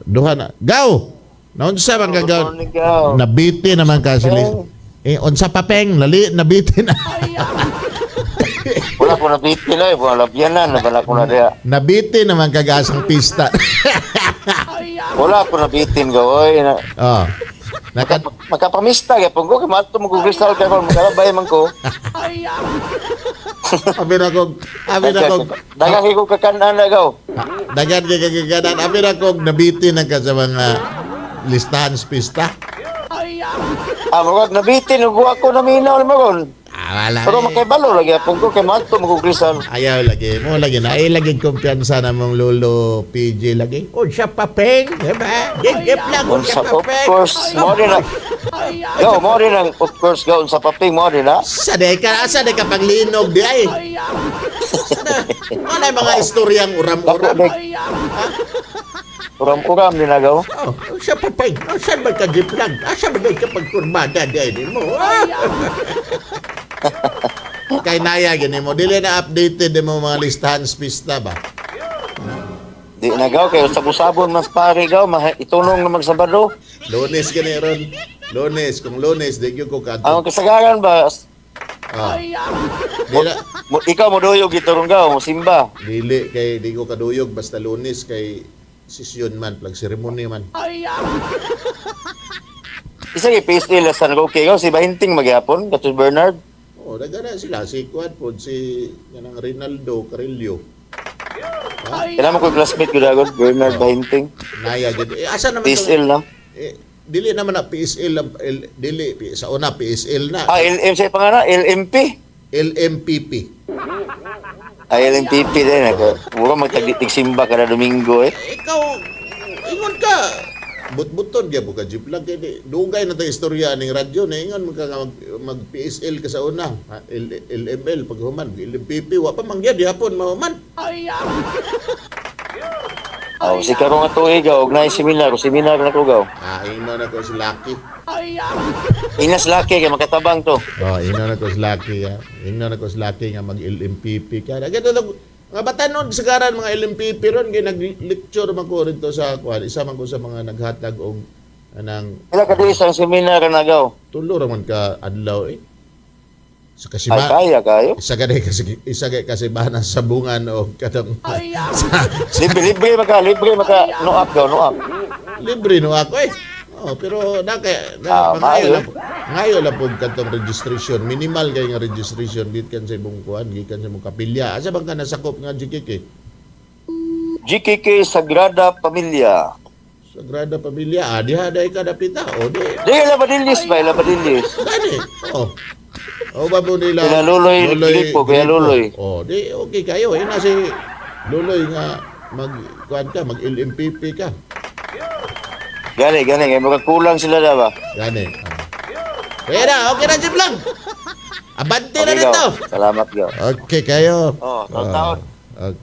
Duha na. Gaw! Naunsa man ka gaw? Nabiti naman ka sila. Unsa papeng, nabiti na. Wala ko nabiti na wala biyanan, wala ko na diya. Nabiti naman ka gasang pista. Wala ko nabitin gawoy. Makapamista kaya pag ko mato mo kristal ka kon makalabay man ko. Abi na kog dagan ko kakanan na gaw. Dagan kay kagaganan. Abi na kog nabiti na ka sa mga listahan sa pista. Magag nabitin ug ako naminaw mo kon. Wala. Pero makibalo lagi pag ko kay mato mo kristal. Ayaw lagi. Mo lagi na. Ay lagi kumpiyansa na mong lolo PJ lagi. Unsa papeng, diba? Gigip lang unsa Of papeng. course, mo din na. Yo, mo din ang of course gaw sa paping mo din na. Asa ka paglinog di ay. Wala mga istoryang uram-uram. Uram-uram din na gaw. Unsa papeng? Unsa ba ka giplag? Asa ba ka pagkurbada di ay mo? Kay naya gini mo dili na updated mo mga listahan sa pista ba? Di na gaw kay usab-usabon mas pare gaw itunong na magsabado. Lunes gani ron. Lunes kung Lunes di gyud ko kadto. Ang kasagaran ba Dila, ikaw mo doyog giturong gaw mo simba. dili kay di ko kaduyog basta Lunes kay sesyon man plag ceremony man. Isa kay PSL san ko kay gaw si Bahinting magyapon katus Bernard. Dagana sila si Kuan pod si kanang Rinaldo Carillo. Kailan mo ko classmate ko dagon Bernard Bahinting. Naya gid. Asa naman PSL na. Dili naman na PSL dili sa una PSL na. LM sa pangana LMP. LMPP. LMPP din ako. Mura magtagditig simba kada Domingo Ikaw ingon ka but-buton gyud ka jeep lang kay dugay na ta istorya ning radyo na ingon mag PSL ka sa una. LML paghuman LMPP wa pa mangyad hapon mahuman. Si karong ato gaw og naay seminar na ko gaw. Ino na ko si Lucky. Inas laki kay makatabang to. Ino na ko si Lucky. Ino na ko si Lucky nga mag-LMPP ka. Ganito mga batanon sagaran mga LMPP ron kay nag-lecture man ko rito sa kuan. Isa man ko sa mga naghatag og anang Ila ka di isang seminar na gaw. tulo ra man ka adlaw sa Ay kasima. kaya kayo. Isa kay kasibana sa bungan o kadang Libre maka no up gaw no up. libre no ako pero ngayon lang po katong registration minimal kay nga registration gikan sa imong kuan gikan sa imong kapilya asa bang ka nasakop nga GKK Sagrada Familia. Sagrada Pamilya diha day ka dapita di Di labadilis ba labadilis. gani ba mo nila Kaya Luloy Filipo, kaya Luloy. Di okay kayo ina si Luloy nga mag LMPP ka Gani kay magkulang sila da ba. gani Pera, okay na Jim lang. Abante na Okay, nito. gaw. Salamat gaw. Okay kayo. Taon-taon.